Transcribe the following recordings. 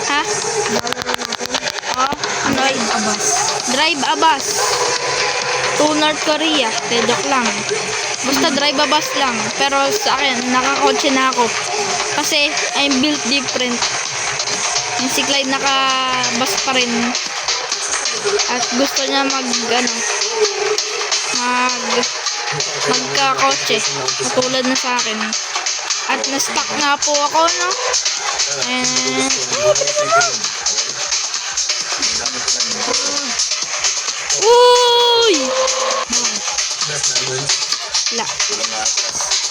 Ha? Drive Abas. To North Korea. Joke lang. Basta drive Abas lang. Pero sa akin, nakakotse na ako. Kasi, I'm built different. Yung si Clyde naka-bus pa rin. At gusto niya magka-kotse. Katulad na sa akin. At na-stuck nga po ako, no? And... Uy! La.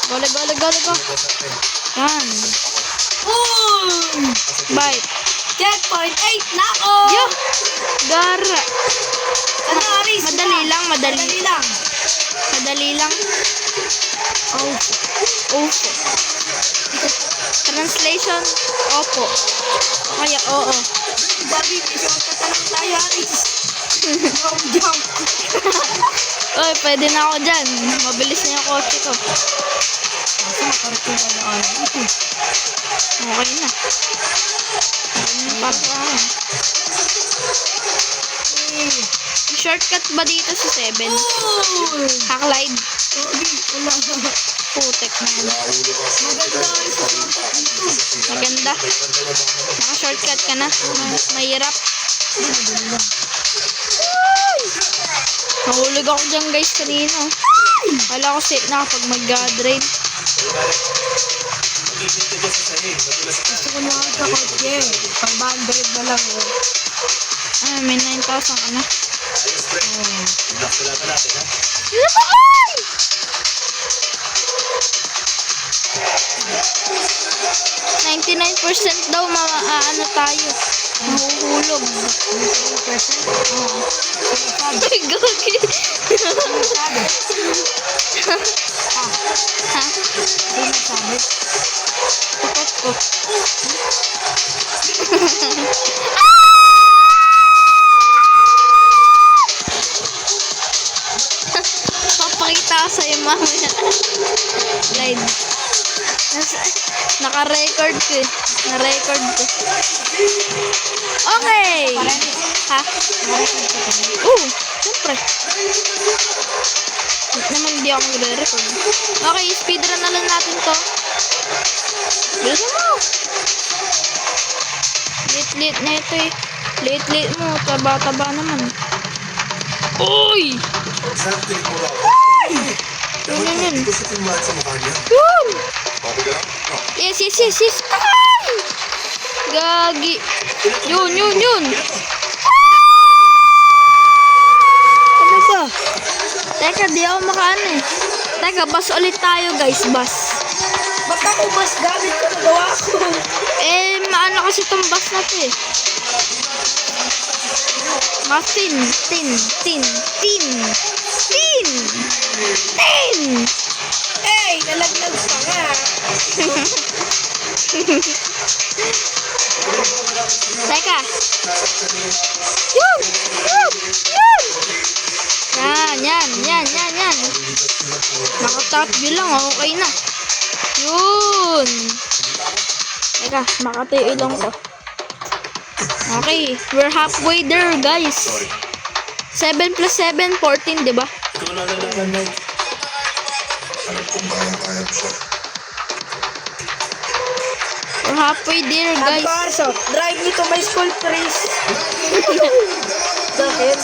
Go. Yan. Bite. Checkpoint 8 na ako! Yo! Gara. Aris, Madali lang. Opo. Translation, opo. Kaya, oo. Bobby, shortcut tayo, Aris. Jump. Oy, pwede na ako dyan. Mabilis na yung kotse ko. Kasi makarating ka na Okay na. Para sa akin. Shortcut ba dito sa 7? Haklide. Wala. Putek na yan. Maganda. Naka-shortcut ka na. Mahirap. Nahulog ako dyan guys kanina. Wala ko safe na kapag mag-drain. Gusto ko na sa kotse. 500 na lang. May 9,000 ka na. Laban! 99% daw ano tayo. Mahuhulog. 99%? Oo. Ay, gagi. Ha? Hindi masabi. Tukot ko. Papakita ko sa'yo mamaya. Live. Naka-record ko eh. Na-record ko. Okay! Ha? Siyempre. Naman hindi ako magre-record. Okay, speedrun na lang natin to. Bilisan mo! Late na ito eh. Late mo. Taba-taba naman. Uy! Yun. Yun! Yes. Ay! Gagi. Yun. Ano ba? Teka, di ako makaano eh. Teka, bus ulit tayo guys, bus. Ba't ako mas gamit ko nagawa ko? Maano kasi itong bus na to eh. Mga tin. Hey, nalaglag pa nga. Teka. Yun. Yan. Nakatap view lang, okay na. Yun. Teka, makatayo ilong ko. Okay, we're halfway there, guys. 7 plus 7, 14, diba? We're halfway there, guys. Carso, drive me to my school, please. Bakit?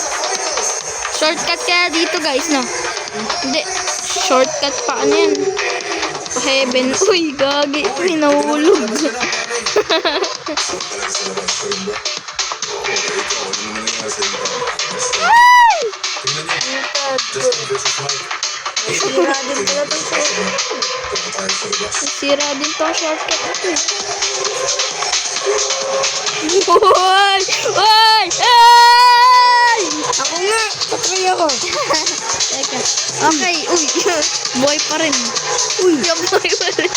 Shortcut kaya dito, guys, no? Hindi. Shortcut pa, ano yan? Pa heaven. Uy, gagi. Uy, nahulog. Ay! Sira din tong shortcut ito. Uy! Ako nga, patry ako. Teka. Okay, uy. Boy pa rin. Uy, yung boy pa rin.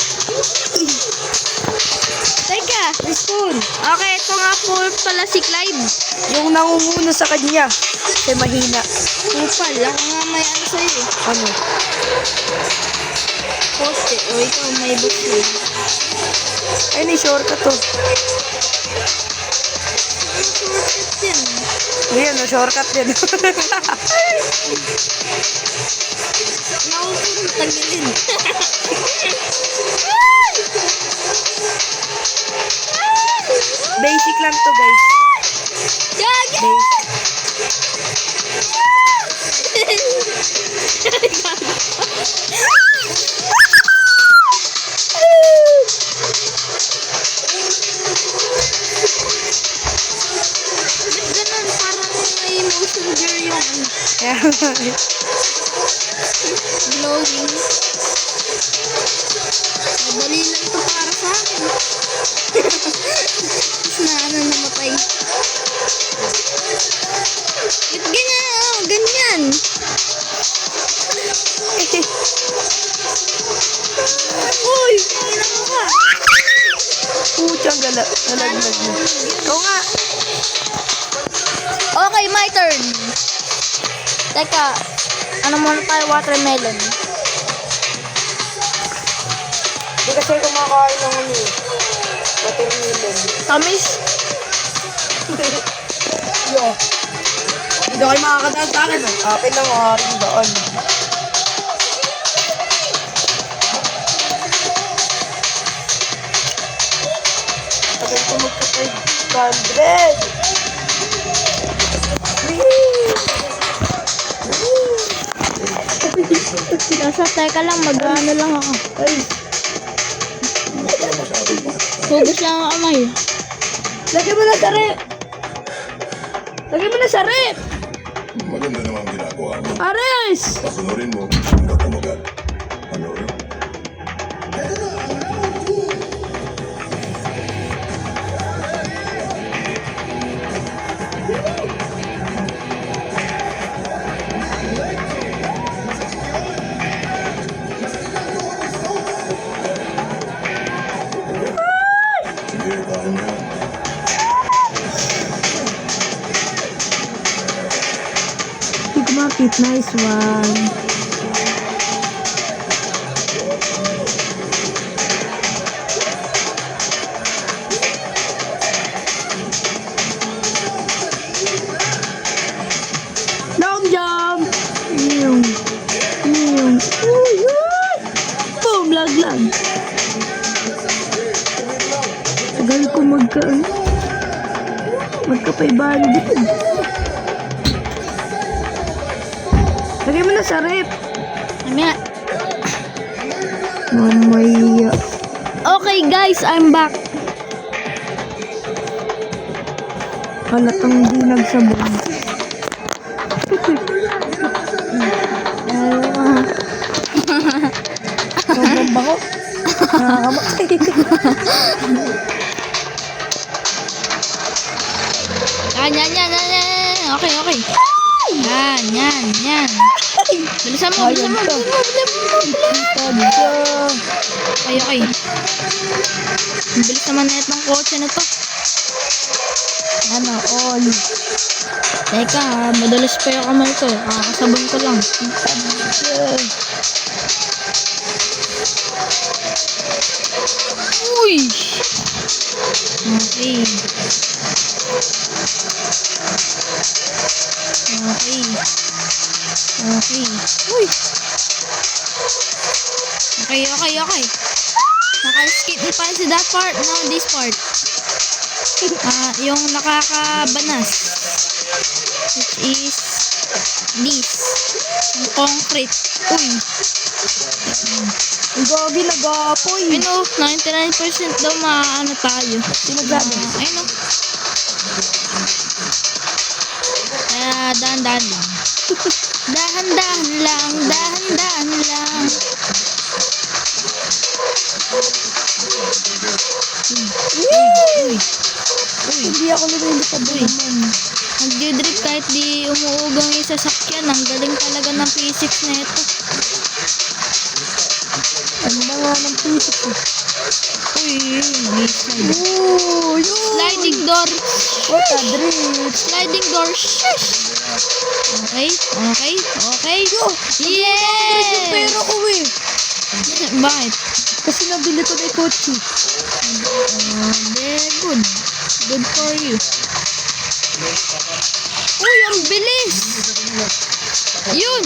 Teka. Respawn. Okay, ito nga po pala si Clyde. Yung nangunguna sa kanya. Kasi mahina. Kupal, ako nga may ano sa'yo eh. Ano? Poste. O, ikaw may book Ay, may shortcut to. Shortcut yan. Ayan, no, shortcut din. Nakupurong tagilin. Basic lang to, guys. Gagi! Basic. Ganun, parang may motion blur yung ano, Ayan. glowing. Madali lang to para sa akin. Tapos na ano, namatay. Ba't ganyan? Oh, ganyan. Uy, kailan mo ka? Puchang galaglag na. Oo nga. Okay, my turn. Teka, ano muna tayo, watermelon. Hindi kasi kumakain ng ano eh. Watermelon. Tamis? Yo. Hindi kayo makakadaan sa akin. Akin lang ang aking daan. Tagal ko magka-500. Nasa teka lang, mag-ano lang ako. Ay, Hugas lang ang kamay. lagyan mo na sa rep. Lagyan mo na sa rep. Maganda naman ang ginagawa mo. Ares! Pasunurin mo hanggang tumagal. Ano rin? Sige, kaya mo yan. Hindi kumapit. Nice one. Long jump! Yung. Uy, uy! Boom! Laglag. Tagal ko magka-500. Lagay mo na sa rep. Mamaya. Mamaya. Okay guys, I'm back. Halatang di nagsabon. Sobrang bako. Nakakamatay. Yan. Okay. Yan. Bilisan mo. Ayun to. Okay. Ang bilis naman na itong kotse na to. Ano, all. Teka, madalas pa yung kamay ko. Kakasabon ko lang. Uy! Okay. Uy! Okay. Naka-skip na pa si that part. No, this part. Yung nakakabanas. Which is this. Yung concrete. Uy! Ang gagi, nag-aapoy. Ayun o, 99% daw maano tayo. Sinagsabi. Ayun o. Kaya dahan-dahan lang. Dahan-dahan lang. Uy. Hindi ako lumilipad naman. Nag-drip kahit di umuugang yung sasakyan. Ang galing talaga ng physics na ito. Ano na nga ng physics eh. Uy, nag-slide. Ooh, yun. Sliding door. What a drift. Sliding door. Shush. Okay. Yung Yeah! pera ko eh. Bakit? Kasi nabili ko na yung kotse. Very good. Good for you. Uy, ang bilis! Yun!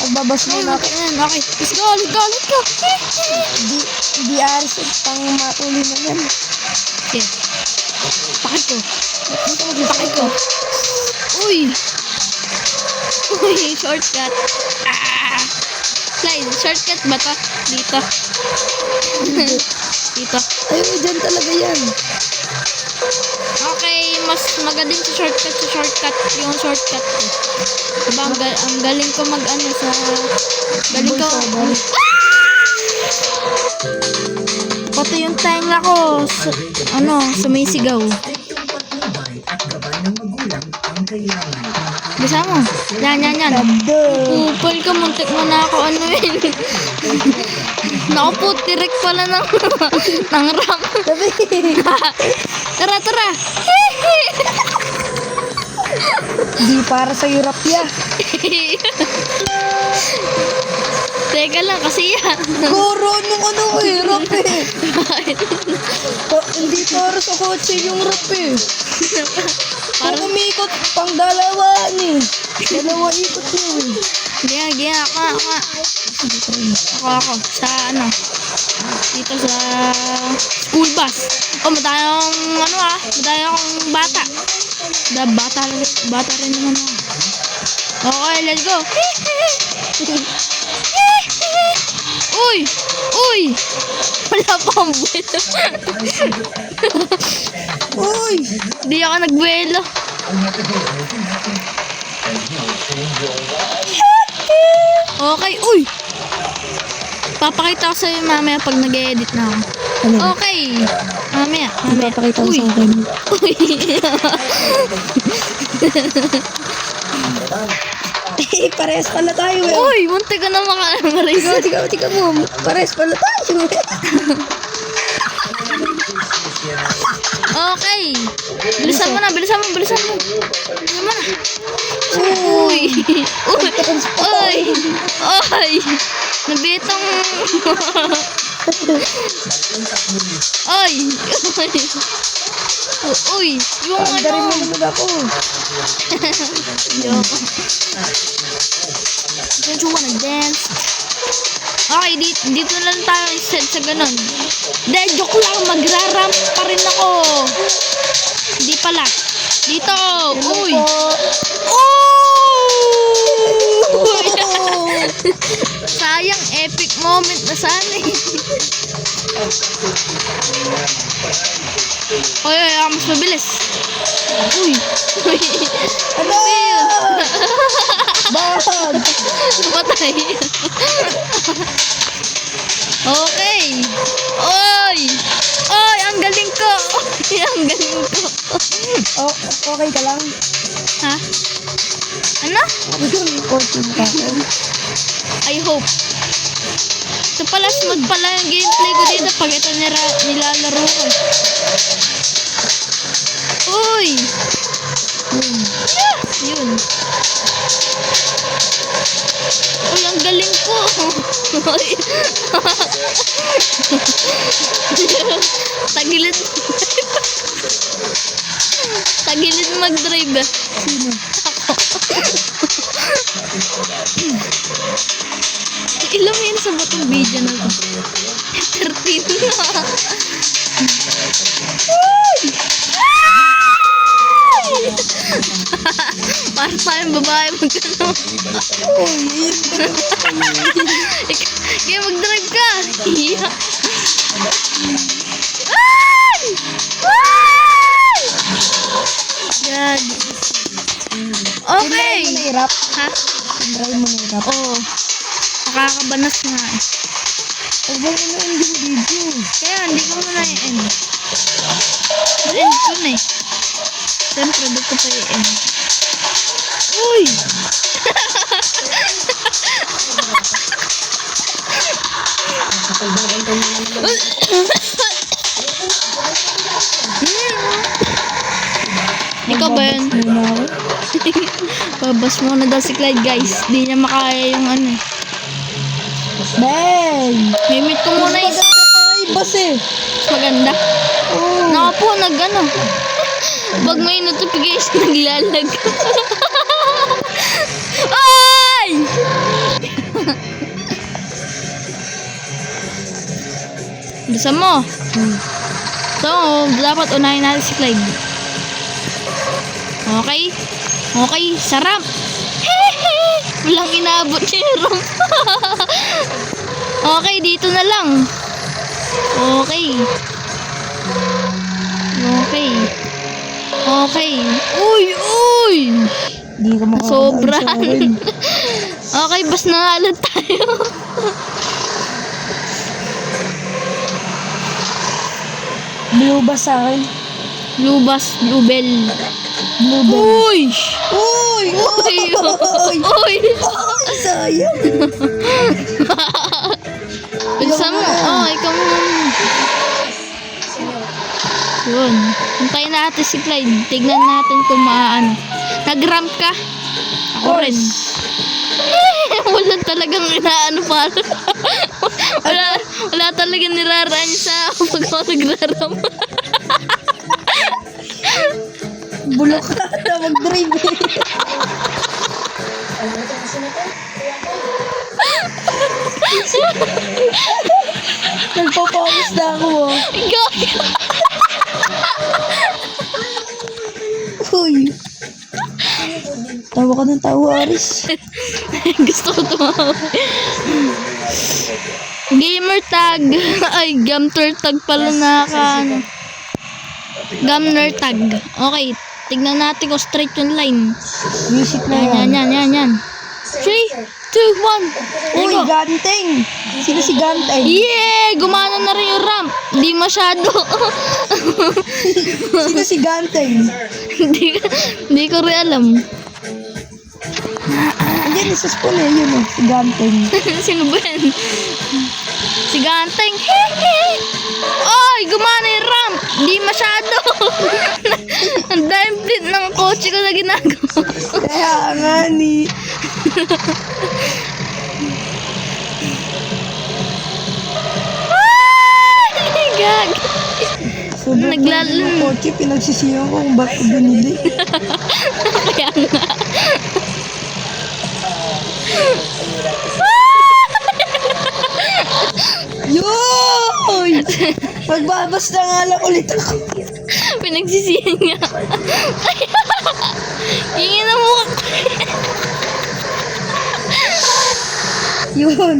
Pagbabas mo na. Ayan, okay. Let's go, let's go, let's go! Di aris pang matuli na yan. Okay. Pakit ko. Pakit ko. Uy! Uy, shortcut. Ah! Slide, shortcut ba to? Dito. Dito. Ayun, dyan talaga yan. Okay, mas magaling sa shortcut yung shortcut ko. Diba, ang galing ko mag-ano sa... Galing ko... Pati yung time ko, sumisigaw. Bisa mo? Yan. Kupal ka, muntik mo na ako anuin. Naku po, tirik pala ng ram. Tara. Di para sa Europe ya. Teka lang kasi yan. Goro nung Europe eh. Hindi para sa kotse yung Europe eh. Kung umikot, pang dalawaan eh. Dalawa ikot yun eh. Gaya, ako, sa dito sa school bus. Madayong bata. Bata rin naman ako. Okay, let's go. Uy! Wala pa akong buwelo. Uy! Di ako nagbuwelo. Okay, uy! Papakita ko sa'yo mamaya pag nag-edit na ako. Okay. Mamaya. Papakita mo Uy. sa akin. Uy. Parehas pala tayo eh. Uy, munti ka na makamaris. Tika mo. Parehas pala tayo. Okay. Bilisan mo na. Uy. Nabitong. Uy. Yung Andari mo naman ako. Don't you wanna dance? Okay, dito lang tayo set sa ganun. Joke lang, magra-ramp pa rin ako. Hindi pala. Dito. Uy. Sayang, epic moment na sana eh. Oy, mas mabilis. Uy. Ano? Bakit? Patay. Okay. Oy, ang galing ko. Okay ka lang? Ha? Ano? Kotse mo ka. I hope. Ito pala, smooth pala yung gameplay ko dito pag ito nilalaro ko. Uy! Yun. Uy, ang galing ko. Tagilid mag-drive. Sino? Ilang yan sa batong video na to? 13 na. Para tayong babae magkano. Kaya mag-drive ka. Iya. Gag. Okay. Nahirap. Ha? Drive mo nahirap. Oo. Nakakabanas nga eh. Huwag mo na yung video. Kaya hindi ko muna i-end. Na-end ko na eh. Siyempre, dito pa i-end. Uy! Ikaw ba yun? Babas muna daw si Clyde, guys. Di niya makaya yung ano eh. Bang! Mimit ko muna Mas yung maganda pa nga yung bus eh. maganda. Oo. Naka po, nag-ano. Pag may notification, naglalag. Ay! Gusto mo? So, dapat unahin natin si Clyde. Okay? Okay, sarap. Walang inabot niya yung ramp. Okay, dito na lang. Okay. Okay. Okay. Uy, uy! Hindi ka makakadaan Sobra. sa akin. Okay, bas nanalo tayo. Blue ba sa akin? Lubas, Lubel. Blue ba? Uy! Uy! Uy! Uy! Uy! Ay, sayang. Bilisan mo. Oh, ikaw mo. Yun. Hintayin natin si Clyde. Tignan natin kung maano. Nag-ramp ka? Ako rin. Wala talagang inaano pa. wala talagang niraraan sa pag ako nagraram. Bulok ka na mag-drive. Nagpapawis na ako. Oh. Uy. Tawa ka ng tawa, Aris. Gusto ko tumawa. Gamer tag. Ay, gamter tag pala ano. Gamner tag. Okay, tignan natin kung straight yung line. Music na Yan, yan. yan. 3, 2, 1. Uy, Ganteng. Sino si Ganteng? Yeah! Gumana na rin yung ramp. Di masyado. Sino si Ganteng? Hindi ko rin alam. Andiyan, isa spawn eh. Yun oh, si Ganteng. Sino ba yan? Si Ganteng. Oy! Gumana yung ramp. Di masyado. Ang dahil plate ng kotse ko na ginagawa. Kaya nga ni... Ay! Gag. Sobrang Naglalaro. ng kotse, pinagsisiyan ko kung ba't ko binili. Kaya nga. Yoy! Magbabas na nga lang ulit ako. Pinagsisiyan niya. Hingin na mukha ko. Yun.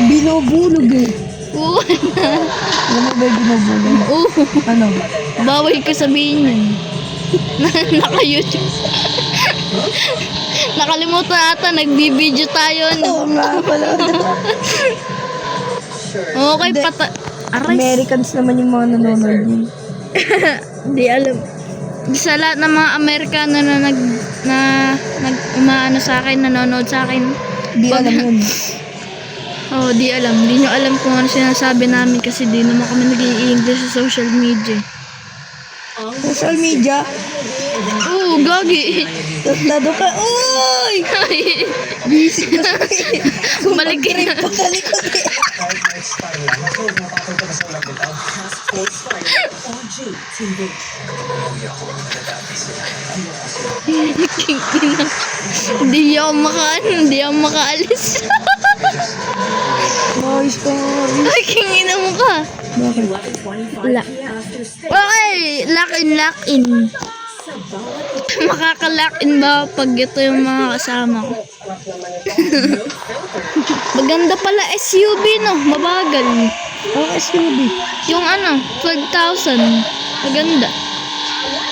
Binubulog eh. Oo. Alam mo ba yung binubulog? Oo. Ano? Bawal ko sabihin yun. Naka-YouTube. Nakalimutan ata, nagbibideo tayo. Oo nga pala. Okay, Hindi. Aray. Americans naman yung mga nanonood yun. Hindi alam. Sa lahat ng mga Amerikano na umaano sa akin, nanonood sa akin. Hindi alam yun. Oh, di alam. Di nyo alam kung ano sinasabi namin kasi di naman kami nag-i-English sa social media. Social media. Oo, gagi. Tado ka. Uy! Busy ka eh. Balik ka. Mag-trip pa sa likod eh. Hindi ako makaalis. Noise ka nga. Ay, kingina mo ka. Bakit? Wala. Okay, lock in. Makaka-lock in ba pag ito yung mga kasama ko? Maganda pala SUV, no? Mabagal. Ang SUV. Yung 12,000. Maganda.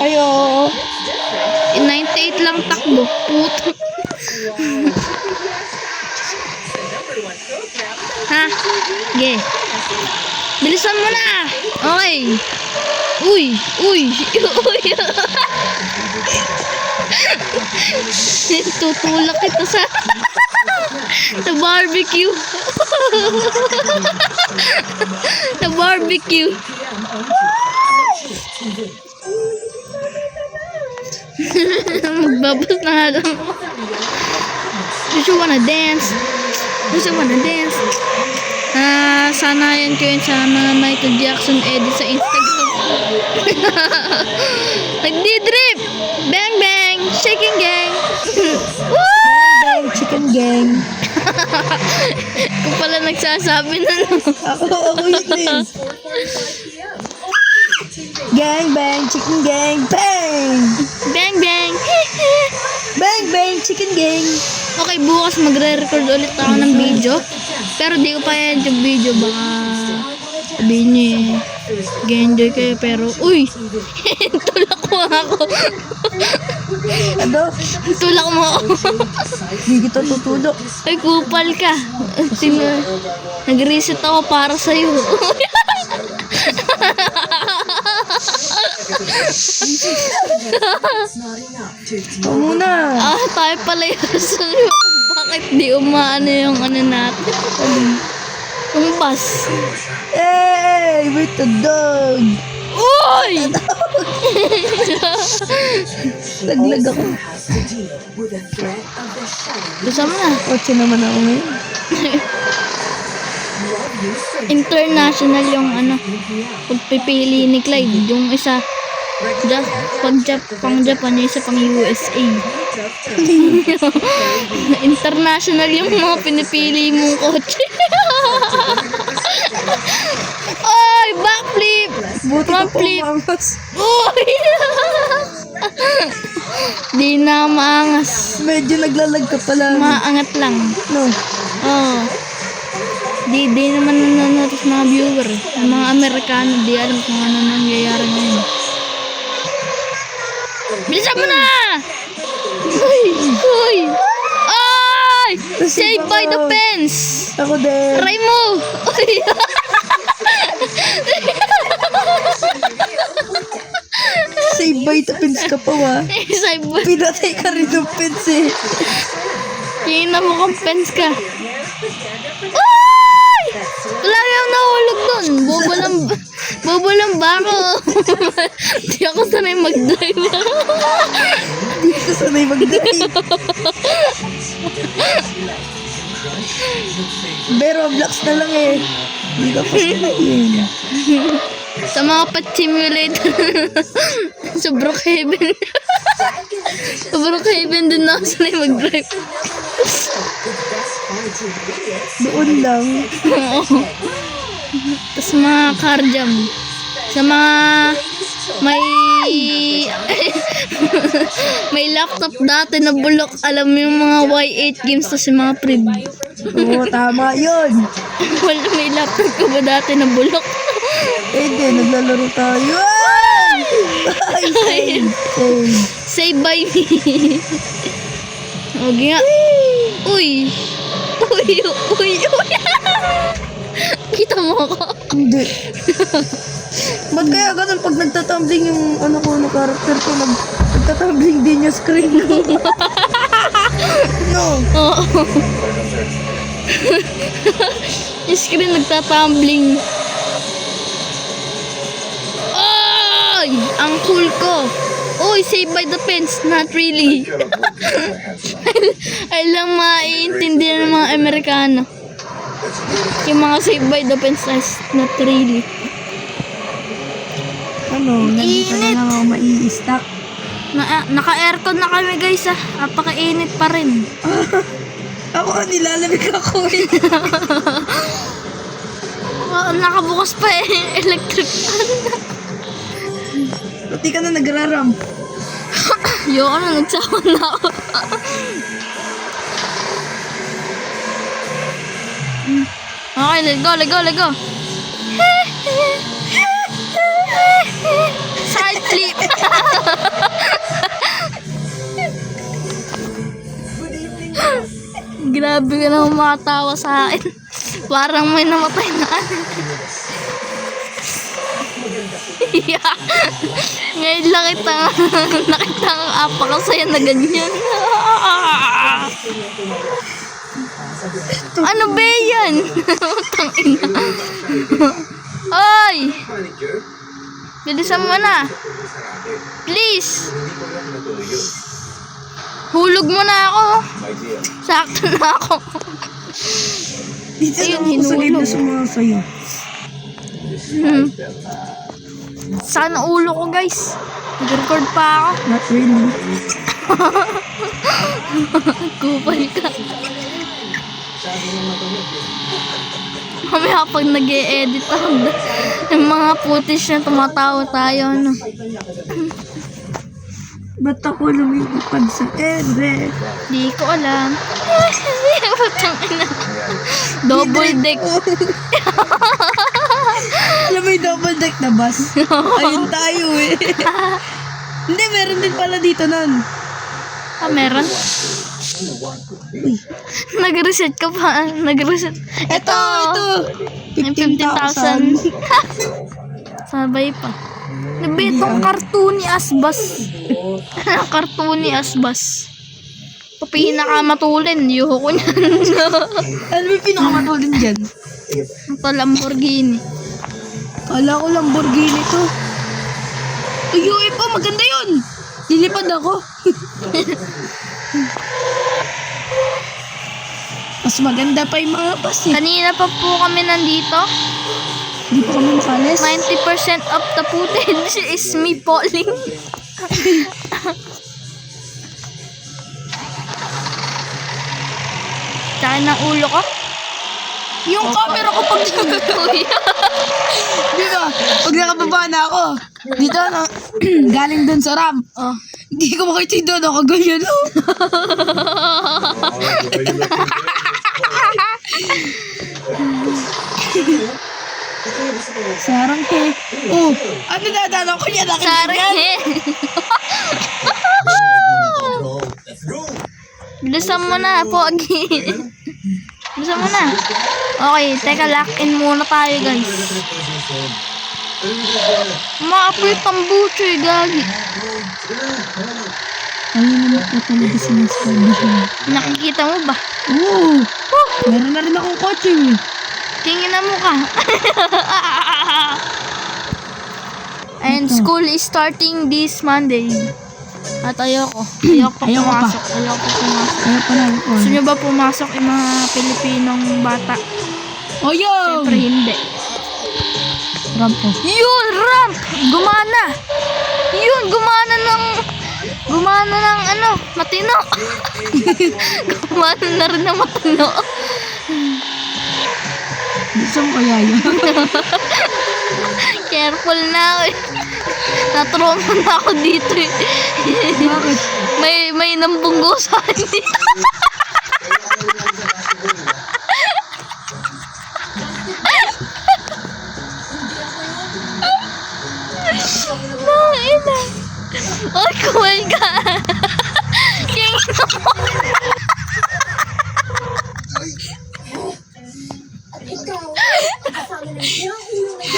Ayo. 98 lang takbo. Puto. Ha? Ge. Bilisan mo na. Okay. Uy. Tutulak kita sa barbecue. Sa barbecue. Magbabas na nga lang. Did you wanna dance? Gusto mo na dance? Sanayan ko yun sa mga Michael Jackson edit sa Instagram. Nagdi-drip! Bang bang! Shaking gang! Bang, chicken gang. Kung pala nagsasabi na no. Ako yun eh. Gang bang, chicken gang, bang! Bang bang! Bang bang, chicken gang. Okay, bukas magre-record ulit ako ng video. Pero di ko pa yan yung video. Baka sabihin niyo eh. Nag-enjoy kayo pero, uy! Tulak mo ako. Ano? Tulak mo ako. Hindi kita tutulog. Ay, kupal ka. Nag-reset ako para sa'yo. Ikaw muna. Tayo pala yun. Bakit di umaano yung ano natin? Yung bus. Hey, with the dog. Uy! Laglag ako. Gusto mo na. Kotse naman ako ngayon. International yung ano, pagpipili ni Clyde. Yung isa, pang Japan, yung isa pang USA. International yung mga pinipili mong kotse. Oy, backflip! Buti ka Front po flip! umangas. Uy! Di na maangas. Medyo naglalag ka pala. Maangat lang. No. Oo. Di naman nanonotos mga viewer eh. Ang mga Amerikano, di alam kung ano nangyayari ngayon. Bilisan mo na! Uy! Uy! Ay! Saved by the fence! Ako din. Try mo! Uy! Save by the pins ka pa wa. Saved by... Pinatay ka rin ng pins eh. Tingnan mo kung fence ka. Uy! Wala yung nahulog dun. Bobo lang ba ako? Di ako sanay mag-drive. Hindi ka sanay mag-drive. Pero blocks na lang eh. Hindi ka pa sanay eh. Sa mga pet simulator. Sa Brookhaven. Sa Brookhaven din na ako sanay mag-drive. Doon lang. Oo. Tapos mga car jam. Sa mga may may laptop dati na bulok. Alam mo yung mga Y8 games tapos yung mga prib. Oo, tama yun. Wala, may laptop ka ba dati na bulok? Eh di, naglalaro tayo. Ay! Ay, save. Save. Save by me. Huwag nga. Uy. Uy, uy, uy. Kita mo ako. Hindi. Ba't kaya ganun pag nagtatumbling yung ano ko, na character ko, nagtatumbling din yung screen ko. No. Oo. Yung screen nagtatumbling. Oy! Ang cool ko. Oy, saved by the fence. Not really. Ay lang maiintindihan ng mga Amerikano. Yung mga saved by the fence is not really. Ano, nandito na Init. lang ako mai-stack. Naka-aircon na kami guys ah. Napakainit pa rin. Ako, nilalamig ako eh. Nakabukas pa eh. Electric fan. Pati ka na nagraram. Yo, ano, nagsawa na ako. Okay, let's go, let's go, let's go. Side flip. Grabe ka na umatawa sa akin. Parang may namatay na. Yeah. Ngayon lang nakita ang apakasaya na ganyan. Ano ba yan? Tangina. Oy! Bilisan mo na. Please. Hulog mo na ako. Sakto na ako. Dito Ayun, na ako sa live na hinulog. sumasayo. Sana ulo ko, guys. Nag-record pa ako. Not really. Kupal ka. Mamaya pag nag-e-edit ako, yung mga footage na tumatawa tayo, ano. Ba't ako lumilipad sa ere? Di ko alam. Putang ina. Double deck. Alam mo yung double deck na bus? Ayun tayo eh. Hindi, meron din pala dito nun. Ah, meron? Nag-reset ka pa. Nag-reset. Ito! Yung 15,000. 15,000. Sabay pa. Nabitong cartoon ni Asbas. Cartoon ni Asbas. Pinakamatulin. Yuho ko niyan. Ano yung pinakamatulin dyan? Ito Lamborghini. Kala ko Lamborghini to. Ay, UE pa, maganda yun. Lilipad ako. Mas maganda pa yung mga bus eh. Kanina pa po kami nandito. Hindi pa kami makalis. 90% of the footage is me falling. Tsaka ng ulo ko. Yung camera ko pag... Di ba? Pag nakababa na ako. Dito na, galing dun sa ramp. Oh. Hindi ko makita yung doon. Ako ganyan. Oh. Sarang ko. Oh, ano dadalaw ko niya? Sorry. Bilisan mo na, Pogi. Bilisan mo na. Okay, teka, lock in muna tayo, guys. Ma-upload ang bucho, gagi. Ayun naman po talaga sinasabi. Nakikita mo ba? Oo. Meron na rin akong kotse. Tingin na mo ka. And school is starting this Monday. At ayoko Ayoko pa. pumasok. Ayoko pumasok. Kaya pala. Gusto nyo ba pumasok yung mga Pilipinong bata? Oh, yo! Siyempre hindi. Rampo. Yun! Ramp! Gumana! Yun! Gumana ng ano, matino. Gumana na rin ng matino. Gusto mo kaya yun? Careful na ako eh. Na-trauma na ako dito eh. Bakit? May nambunggo sa akin dito. Ina. Ay, kuwal ka. Kingin ako.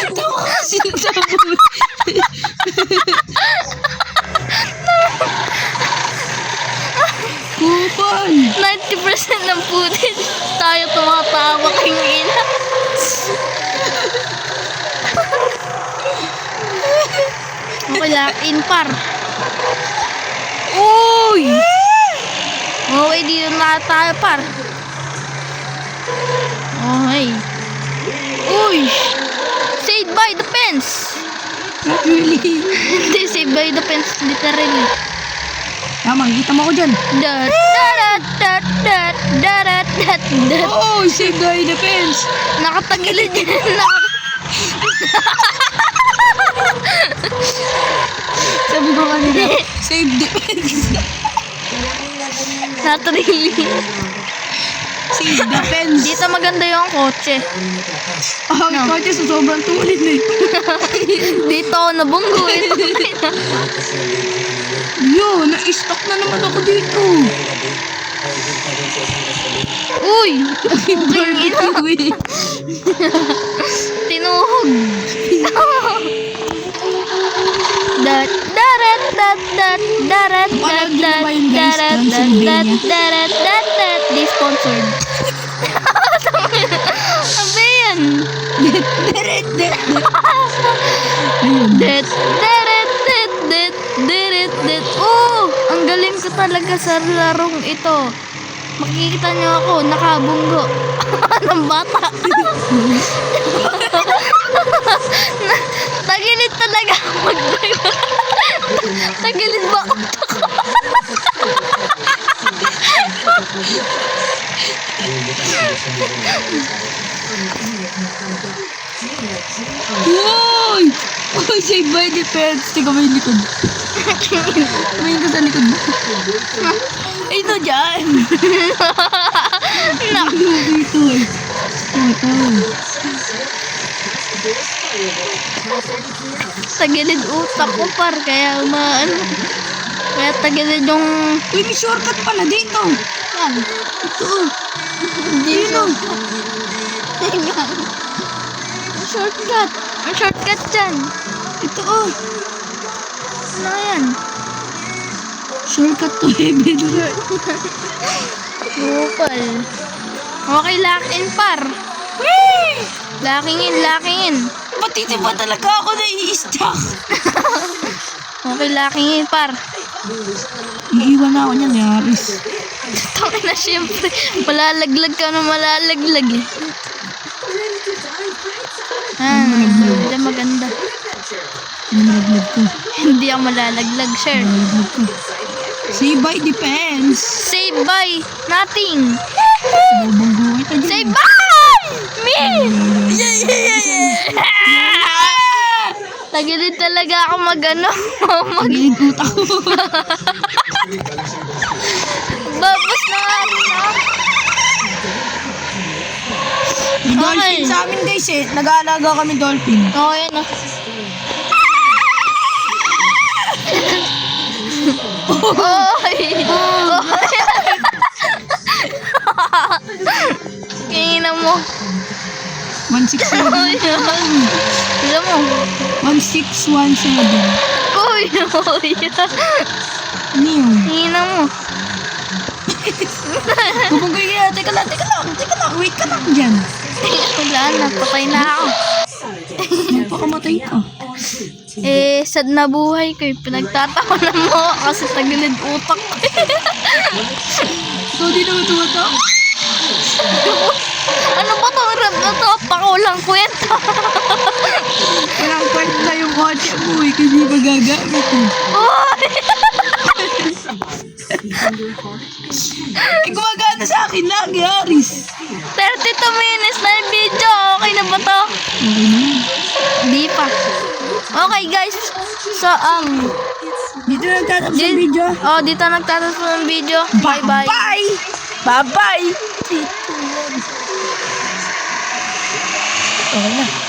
Tawa kasi sa buhay. Kupal! 90% ng footage tayo tumatawa king ina. Okay, lock in par. Uy! Okay, dito na tayo par. Okay. Uy! Saved by the fence. Not really. Hindi, saved by the fence, literally. Tama, kita mo ko dyan. Dat, darat, dat, dat, darat, dat, dat. Oh, save the defense. Nakatagilid yan. Sabi ko kanina, save defense. Not really. Save defense. Dito maganda yung kotse. Oh, no. Kotse sa sobrang tulid eh. Dito ako nabunggo eh. Yo, na-stock na naman ako dito. Uy! Barbecue eh. Tinuhog. Dat, darat, dat, dat, darat, dat, Parang di dat, ba yung guys, darat, dat, dat, Transylvania? darat, dat, dat, di sponsored. Sabi yan. Deret. Det, deret, det. Oh, ang galing ko talaga sa larong ito. Makikita niyo ako, nakabunggo. Ng bata. Tagilid talaga ako mag-drive. Tagilid ba ako? Uy! Uy, save by defense. Tika mo yung likod. Tumingin ka sa likod mo. Ito dyan. Ito eh. Ito. Tagilid utak ko par, kaya kaya tagilid yung... Uy, may shortcut pala dito. Yan. Ito. Dito. Tingnan. Shortcut. Ang shortcut dyan. Ito oh. Ano yan? Shortcut to heaven. Bukal. Okay, lock in par. Locking in. Matiti pa talaga ako na i-stuck. Okay, locking in par. Iiwan na ako niyan, Yaris. Tangin na siyempre. Malalaglag ka na malalaglag eh. Diyan maganda. Nalaglag ko. Hindi ako malalaglag, sir. Nalaglag ko. Save by defense. Save by nothing. Bubanggo kita dyan. Save by me! Tagilid talaga ako Pagilid utak ko. Babos na nga rin ako. May dolphin sa amin guys eh. Nag-aalaga kami dolphin. Oo, yan o. Oy! Kingina mo. 161. Oy, alam mo. 1617. Oy! Ano yun? Kingina mo. Bubunggoy kaya. Teka lang. Wait ka lang dyan. Wala na, patay na ako. Magpakamatay ka. Sad na buhay ko. Pinagtatawanan mo ako kasi tagilid utak ko. So, di naman tumataw. Ano ba to? Rap na to? Pakulang kwenta. Walang kwenta yung kotse mo eh. Kasi magagamit eh. Oy! Gumagana sa akin lang, Yaris. 32 minutes na yung video. Okay na ba to? Okay na. Hindi pa. Okay guys. So, Dito nagtatapos ang video. dito nagtatapos ng video. Bye-bye. Bye! Bye-bye! Okay na.